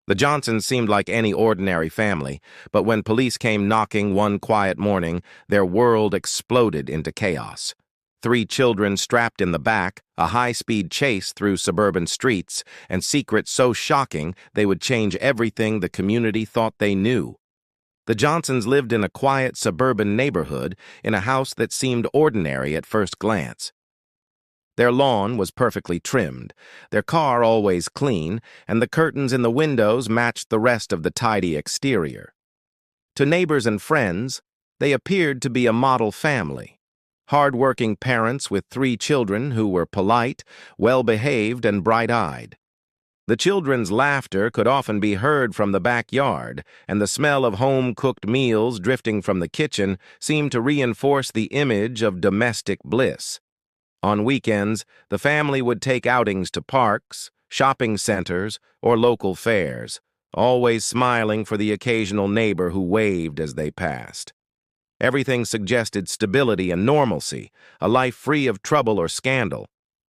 The Johnsons seemed like any ordinary family, but when police came knocking one quiet morning, their world exploded into chaos. 3 children strapped in the back, a high-speed chase through suburban streets, and secrets so shocking they would change everything the community thought they knew. The Johnsons lived in a quiet suburban neighborhood in a house that seemed ordinary at first glance. Their lawn was perfectly trimmed, their car always clean, and the curtains in the windows matched the rest of the tidy exterior. To neighbors and friends, they appeared to be a model family. Hard-working parents with 3 children who were polite, well-behaved, and bright-eyed. The children's laughter could often be heard from the backyard, and the smell of home-cooked meals drifting from the kitchen seemed to reinforce the image of domestic bliss. On weekends, the family would take outings to parks, shopping centers, or local fairs, always smiling for the occasional neighbor who waved as they passed. Everything suggested stability and normalcy, a life free of trouble or scandal.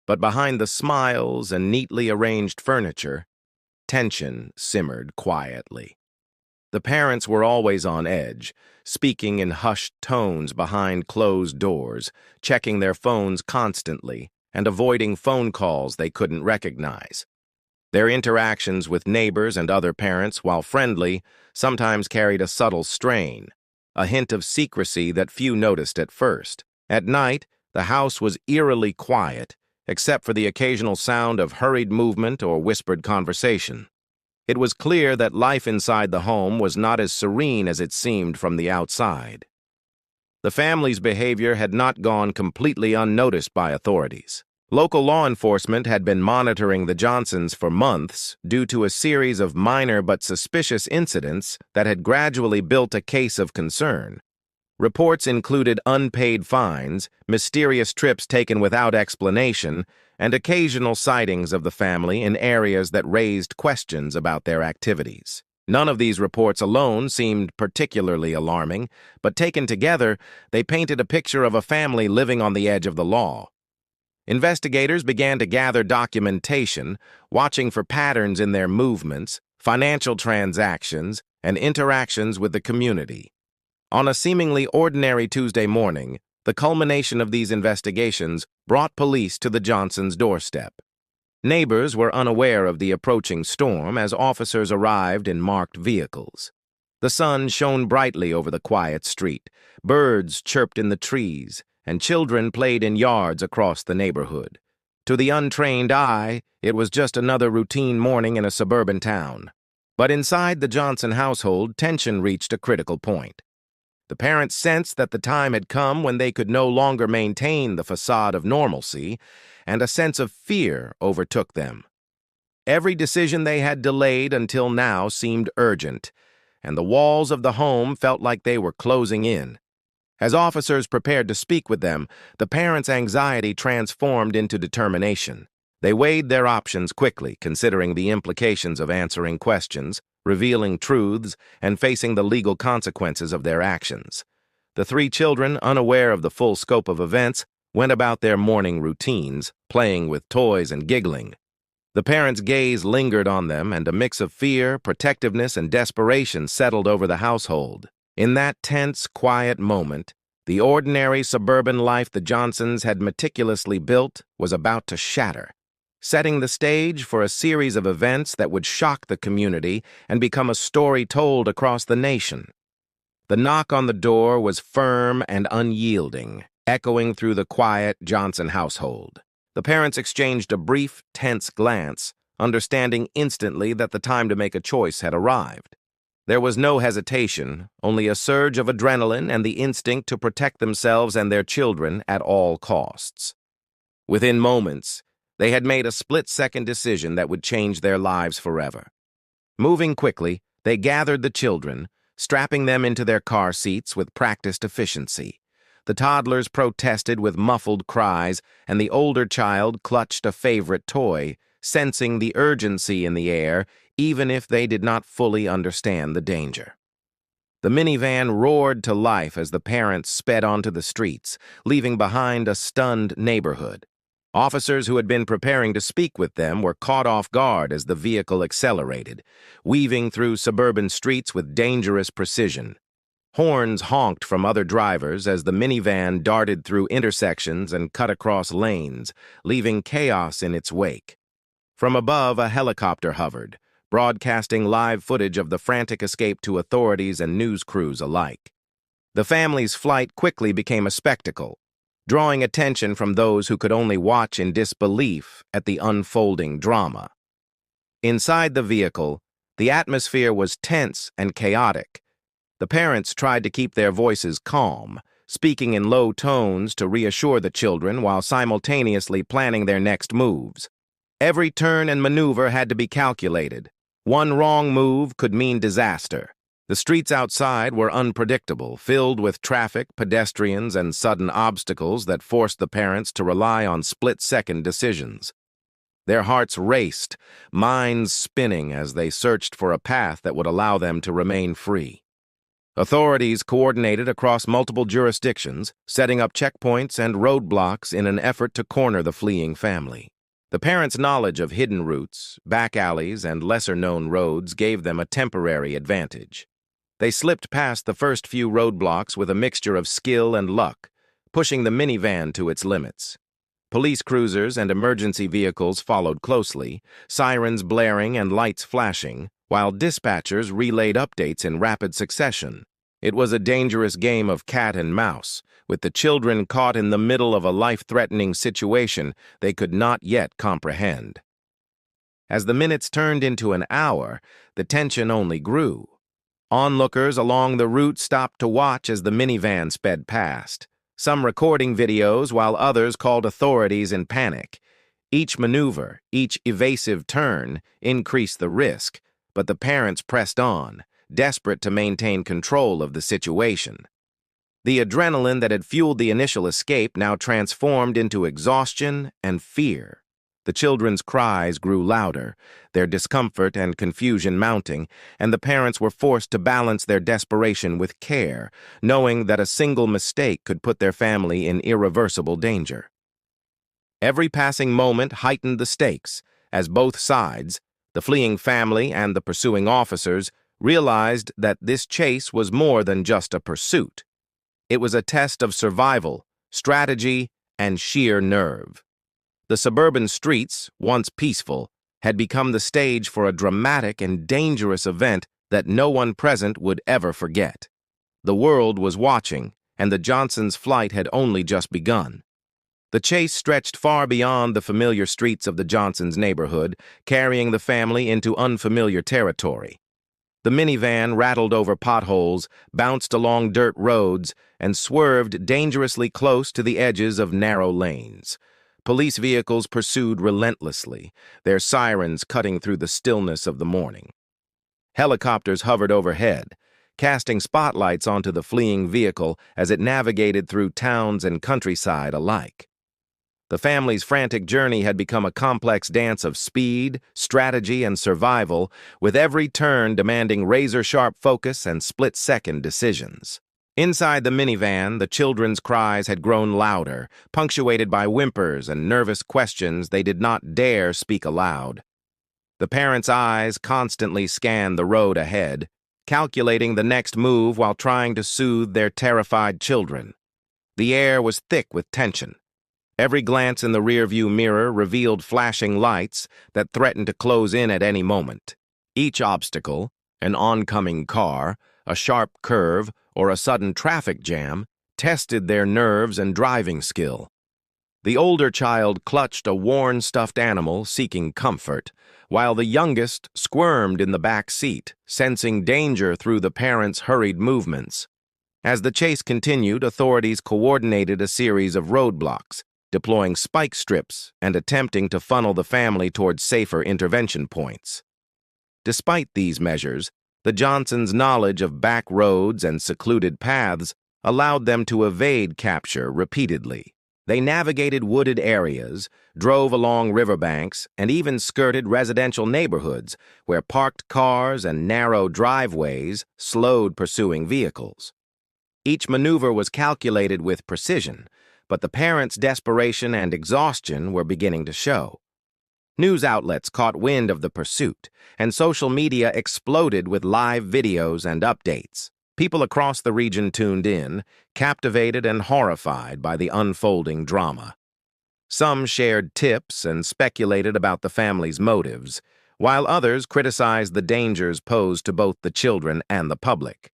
But behind the smiles and neatly arranged furniture, tension simmered quietly. The parents were always on edge, speaking in hushed tones behind closed doors, checking their phones constantly, and avoiding phone calls they couldn't recognize. Their interactions with neighbors and other parents, while friendly, sometimes carried a subtle strain, a hint of secrecy that few noticed at first. At night, the house was eerily quiet, except for the occasional sound of hurried movement or whispered conversation. It was clear that life inside the home was not as serene as it seemed from the outside. The family's behavior had not gone completely unnoticed by authorities. Local law enforcement had been monitoring the Johnsons for months due to a series of minor but suspicious incidents that had gradually built a case of concern. Reports included unpaid fines, mysterious trips taken without explanation, and occasional sightings of the family in areas that raised questions about their activities. None of these reports alone seemed particularly alarming, but taken together, they painted a picture of a family living on the edge of the law. Investigators began to gather documentation, watching for patterns in their movements, financial transactions, and interactions with the community. On a seemingly ordinary Tuesday morning, the culmination of these investigations brought police to the Johnsons' doorstep. Neighbors were unaware of the approaching storm as officers arrived in marked vehicles. The sun shone brightly over the quiet street, birds chirped in the trees, and children played in yards across the neighborhood. To the untrained eye, it was just another routine morning in a suburban town. But inside the Johnson household, tension reached a critical point. The parents sensed that the time had come when they could no longer maintain the facade of normalcy, and a sense of fear overtook them. Every decision they had delayed until now seemed urgent, and the walls of the home felt like they were closing in. As officers prepared to speak with them, the parents' anxiety transformed into determination. They weighed their options quickly, considering the implications of answering questions, revealing truths, and facing the legal consequences of their actions. The 3 children, unaware of the full scope of events, went about their morning routines, playing with toys and giggling. The parents' gaze lingered on them, and a mix of fear, protectiveness, and desperation settled over the household. In that tense, quiet moment, the ordinary suburban life the Johnsons had meticulously built was about to shatter, setting the stage for a series of events that would shock the community and become a story told across the nation. The knock on the door was firm and unyielding, echoing through the quiet Johnson household. The parents exchanged a brief, tense glance, understanding instantly that the time to make a choice had arrived. There was no hesitation, only a surge of adrenaline and the instinct to protect themselves and their children at all costs. Within moments, they had made a split-second decision that would change their lives forever. Moving quickly, they gathered the children, strapping them into their car seats with practiced efficiency. The toddlers protested with muffled cries, and the older child clutched a favorite toy, sensing the urgency in the air, even if they did not fully understand the danger. The minivan roared to life as the parents sped onto the streets, leaving behind a stunned neighborhood. Officers who had been preparing to speak with them were caught off guard as the vehicle accelerated, weaving through suburban streets with dangerous precision. Horns honked from other drivers as the minivan darted through intersections and cut across lanes, leaving chaos in its wake. From above, a helicopter hovered, broadcasting live footage of the frantic escape to authorities and news crews alike. The family's flight quickly became a spectacle, drawing attention from those who could only watch in disbelief at the unfolding drama. Inside the vehicle, the atmosphere was tense and chaotic. The parents tried to keep their voices calm, speaking in low tones to reassure the children while simultaneously planning their next moves. Every turn and maneuver had to be calculated. One wrong move could mean disaster. The streets outside were unpredictable, filled with traffic, pedestrians, and sudden obstacles that forced the parents to rely on split-second decisions. Their hearts raced, minds spinning as they searched for a path that would allow them to remain free. Authorities coordinated across multiple jurisdictions, setting up checkpoints and roadblocks in an effort to corner the fleeing family. The parents' knowledge of hidden routes, back alleys, and lesser-known roads gave them a temporary advantage. They slipped past the first few roadblocks with a mixture of skill and luck, pushing the minivan to its limits. Police cruisers and emergency vehicles followed closely, sirens blaring and lights flashing, while dispatchers relayed updates in rapid succession. It was a dangerous game of cat and mouse, with the children caught in the middle of a life-threatening situation they could not yet comprehend. As the minutes turned into an hour, the tension only grew. Onlookers along the route stopped to watch as the minivan sped past, some recording videos while others called authorities in panic. Each maneuver, each evasive turn, increased the risk, but the parents pressed on, desperate to maintain control of the situation. The adrenaline that had fueled the initial escape now transformed into exhaustion and fear. The children's cries grew louder, their discomfort and confusion mounting, and the parents were forced to balance their desperation with care, knowing that a single mistake could put their family in irreversible danger. Every passing moment heightened the stakes, as both sides, the fleeing family and the pursuing officers, realized that this chase was more than just a pursuit. It was a test of survival, strategy, and sheer nerve. The suburban streets, once peaceful, had become the stage for a dramatic and dangerous event that no one present would ever forget. The world was watching, and the Johnsons' flight had only just begun. The chase stretched far beyond the familiar streets of the Johnsons' neighborhood, carrying the family into unfamiliar territory. The minivan rattled over potholes, bounced along dirt roads, and swerved dangerously close to the edges of narrow lanes. Police vehicles pursued relentlessly, their sirens cutting through the stillness of the morning. Helicopters hovered overhead, casting spotlights onto the fleeing vehicle as it navigated through towns and countryside alike. The family's frantic journey had become a complex dance of speed, strategy, and survival, with every turn demanding razor-sharp focus and split-second decisions. Inside the minivan, the children's cries had grown louder, punctuated by whimpers and nervous questions they did not dare speak aloud. The parents' eyes constantly scanned the road ahead, calculating the next move while trying to soothe their terrified children. The air was thick with tension. Every glance in the rearview mirror revealed flashing lights that threatened to close in at any moment. Each obstacle, an oncoming car, a sharp curve, or a sudden traffic jam, tested their nerves and driving skill. The older child clutched a worn stuffed animal seeking comfort, while the youngest squirmed in the back seat, sensing danger through the parents' hurried movements. As the chase continued, authorities coordinated a series of roadblocks, deploying spike strips and attempting to funnel the family towards safer intervention points. Despite these measures, the Johnsons' knowledge of back roads and secluded paths allowed them to evade capture repeatedly. They navigated wooded areas, drove along riverbanks, and even skirted residential neighborhoods where parked cars and narrow driveways slowed pursuing vehicles. Each maneuver was calculated with precision, but the parents' desperation and exhaustion were beginning to show. News outlets caught wind of the pursuit, and social media exploded with live videos and updates. People across the region tuned in, captivated and horrified by the unfolding drama. Some shared tips and speculated about the family's motives, while others criticized the dangers posed to both the children and the public.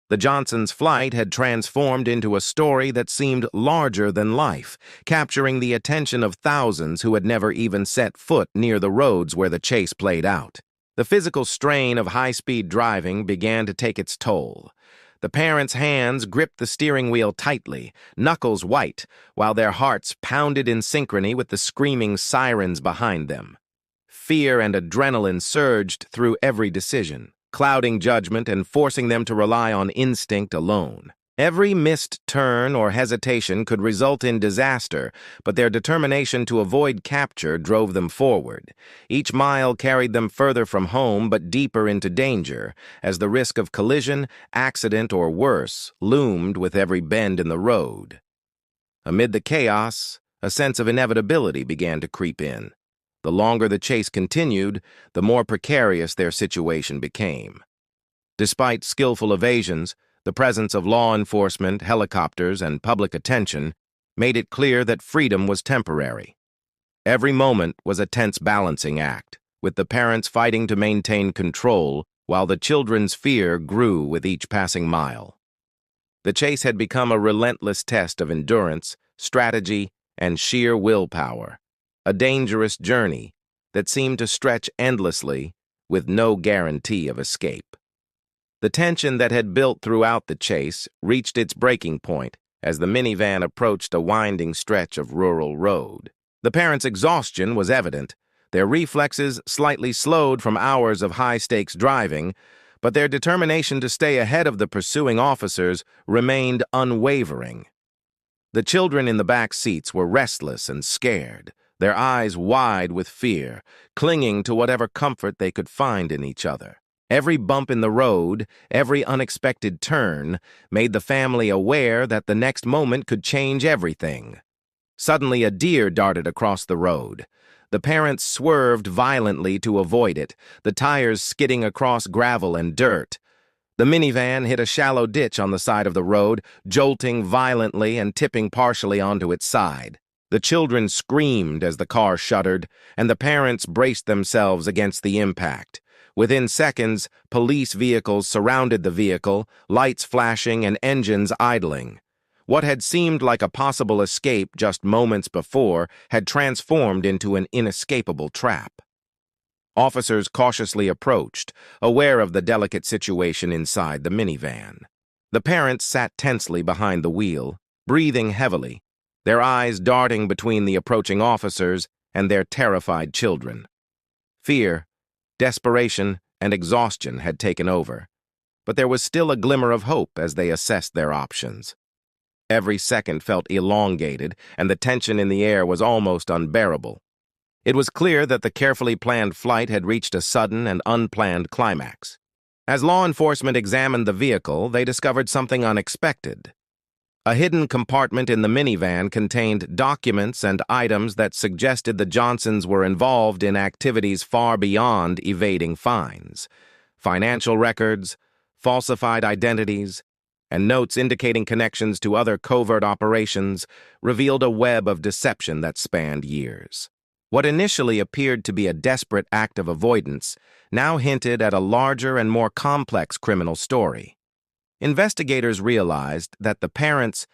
The Johnsons' flight had transformed into a story that seemed larger than life, capturing the attention of thousands who had never even set foot near the roads where the chase played out. The physical strain of high-speed driving began to take its toll. The parents' hands gripped the steering wheel tightly, knuckles white, while their hearts pounded in synchrony with the screaming sirens behind them. Fear and adrenaline surged through every decision, clouding judgment and forcing them to rely on instinct alone. Every missed turn or hesitation could result in disaster, but their determination to avoid capture drove them forward. Each mile carried them further from home but deeper into danger, as the risk of collision, accident, or worse loomed with every bend in the road. Amid the chaos, a sense of inevitability began to creep in. The longer the chase continued, the more precarious their situation became. Despite skillful evasions, the presence of law enforcement, helicopters, and public attention made it clear that freedom was temporary. Every moment was a tense balancing act, with the parents fighting to maintain control while the children's fear grew with each passing mile. The chase had become a relentless test of endurance, strategy, and sheer willpower, a dangerous journey that seemed to stretch endlessly with no guarantee of escape. The tension that had built throughout the chase reached its breaking point as the minivan approached a winding stretch of rural road. The parents' exhaustion was evident, their reflexes slightly slowed from hours of high-stakes driving, but their determination to stay ahead of the pursuing officers remained unwavering. The children in the back seats were restless and scared, their eyes wide with fear, clinging to whatever comfort they could find in each other. Every bump in the road, every unexpected turn, made the family aware that the next moment could change everything. Suddenly, a deer darted across the road. The parents swerved violently to avoid it, the tires skidding across gravel and dirt. The minivan hit a shallow ditch on the side of the road, jolting violently and tipping partially onto its side. The children screamed as the car shuddered, and the parents braced themselves against the impact. Within seconds, police vehicles surrounded the vehicle, lights flashing and engines idling. What had seemed like a possible escape just moments before had transformed into an inescapable trap. Officers cautiously approached, aware of the delicate situation inside the minivan. The parents sat tensely behind the wheel, breathing heavily, their eyes darting between the approaching officers and their terrified children. Fear, desperation, and exhaustion had taken over, but there was still a glimmer of hope as they assessed their options. Every second felt elongated, and the tension in the air was almost unbearable. It was clear that the carefully planned flight had reached a sudden and unplanned climax. As law enforcement examined the vehicle, they discovered something unexpected. A hidden compartment in the minivan contained documents and items that suggested the Johnsons were involved in activities far beyond evading fines. Financial records, falsified identities, and notes indicating connections to other covert operations revealed a web of deception that spanned years. What initially appeared to be a desperate act of avoidance now hinted at a larger and more complex criminal story. Investigators realized that the parents'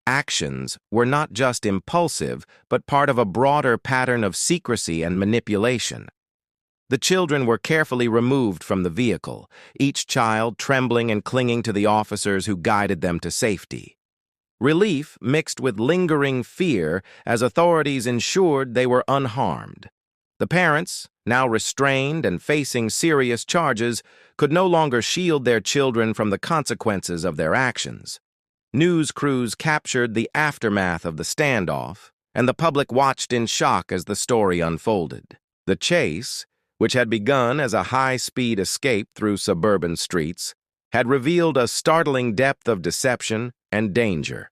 actions were not just impulsive, but part of a broader pattern of secrecy and manipulation. The children were carefully removed from the vehicle, each child trembling and clinging to the officers who guided them to safety. Relief mixed with lingering fear as authorities ensured they were unharmed. The parents, now restrained and facing serious charges, could no longer shield their children from the consequences of their actions. News crews captured the aftermath of the standoff, and the public watched in shock as the story unfolded. The chase, which had begun as a high-speed escape through suburban streets, had revealed a startling depth of deception and danger.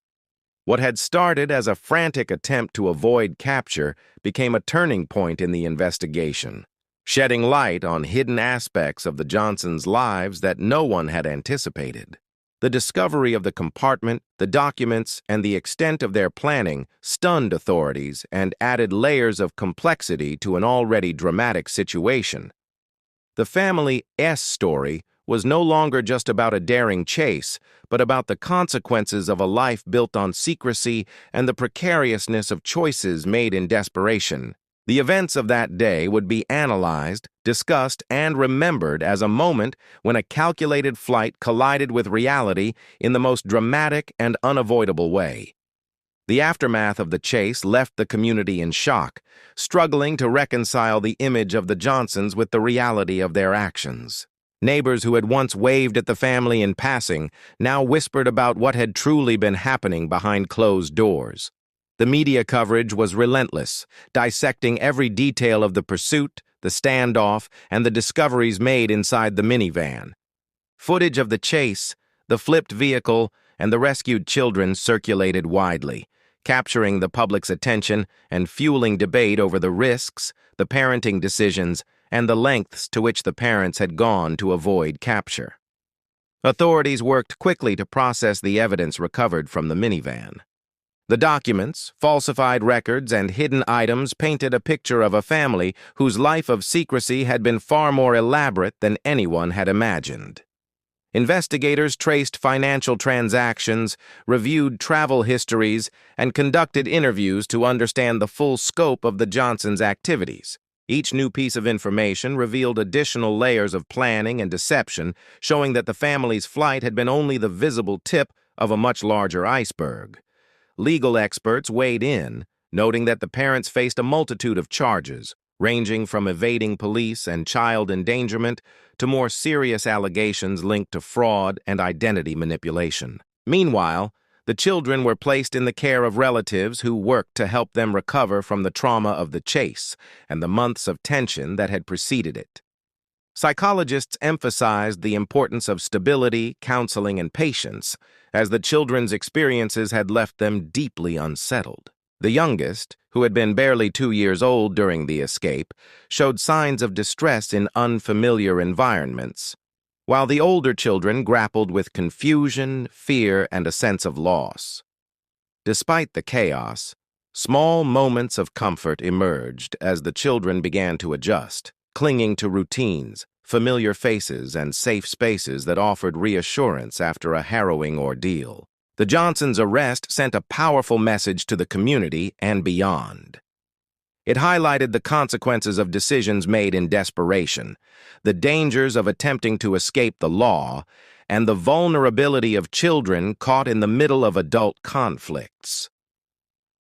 What had started as a frantic attempt to avoid capture became a turning point in the investigation, shedding light on hidden aspects of the Johnsons' lives that no one had anticipated. The discovery of the compartment, the documents, and the extent of their planning stunned authorities and added layers of complexity to an already dramatic situation. The family's story was no longer just about a daring chase, but about the consequences of a life built on secrecy and the precariousness of choices made in desperation. The events of that day would be analyzed, discussed, and remembered as a moment when a calculated flight collided with reality in the most dramatic and unavoidable way. The aftermath of the chase left the community in shock, struggling to reconcile the image of the Johnsons with the reality of their actions. Neighbors who had once waved at the family in passing now whispered about what had truly been happening behind closed doors. The media coverage was relentless, dissecting every detail of the pursuit, the standoff, and the discoveries made inside the minivan. Footage of the chase, the flipped vehicle, and the rescued children circulated widely, capturing the public's attention and fueling debate over the risks, the parenting decisions, and the lengths to which the parents had gone to avoid capture. Authorities worked quickly to process the evidence recovered from the minivan. The documents, falsified records, and hidden items painted a picture of a family whose life of secrecy had been far more elaborate than anyone had imagined. Investigators traced financial transactions, reviewed travel histories, and conducted interviews to understand the full scope of the Johnsons' activities. Each new piece of information revealed additional layers of planning and deception, showing that the family's flight had been only the visible tip of a much larger iceberg. Legal experts weighed in, noting that the parents faced a multitude of charges, ranging from evading police and child endangerment to more serious allegations linked to fraud and identity manipulation. Meanwhile, the children were placed in the care of relatives who worked to help them recover from the trauma of the chase and the months of tension that had preceded it. Psychologists emphasized the importance of stability, counseling, and patience, as the children's experiences had left them deeply unsettled. The youngest, who had been barely 2 years old during the escape, showed signs of distress in unfamiliar environments, while the older children grappled with confusion, fear, and a sense of loss. Despite the chaos, small moments of comfort emerged as the children began to adjust, clinging to routines, familiar faces, and safe spaces that offered reassurance after a harrowing ordeal. The Johnsons' arrest sent a powerful message to the community and beyond. It highlighted the consequences of decisions made in desperation, the dangers of attempting to escape the law, and the vulnerability of children caught in the middle of adult conflicts.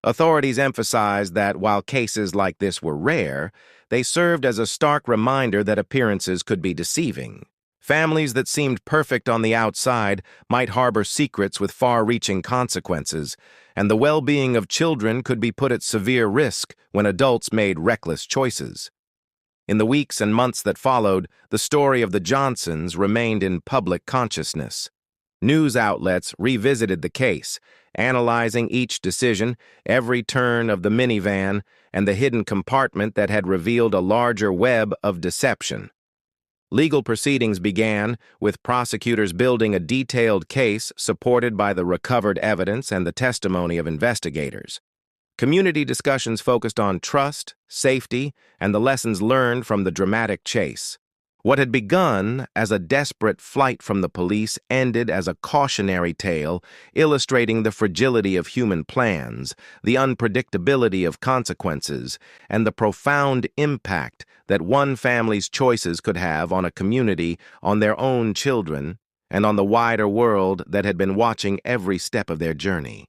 Authorities emphasized that while cases like this were rare, they served as a stark reminder that appearances could be deceiving. Families that seemed perfect on the outside might harbor secrets with far-reaching consequences, and the well-being of children could be put at severe risk when adults made reckless choices. In the weeks and months that followed, the story of the Johnsons remained in public consciousness. News outlets revisited the case, analyzing each decision, every turn of the minivan, and the hidden compartment that had revealed a larger web of deception. Legal proceedings began, with prosecutors building a detailed case supported by the recovered evidence and the testimony of investigators. Community discussions focused on trust, safety, and the lessons learned from the dramatic chase. What had begun as a desperate flight from the police ended as a cautionary tale, illustrating the fragility of human plans, the unpredictability of consequences, and the profound impact that one family's choices could have on a community, on their own children, and on the wider world that had been watching every step of their journey.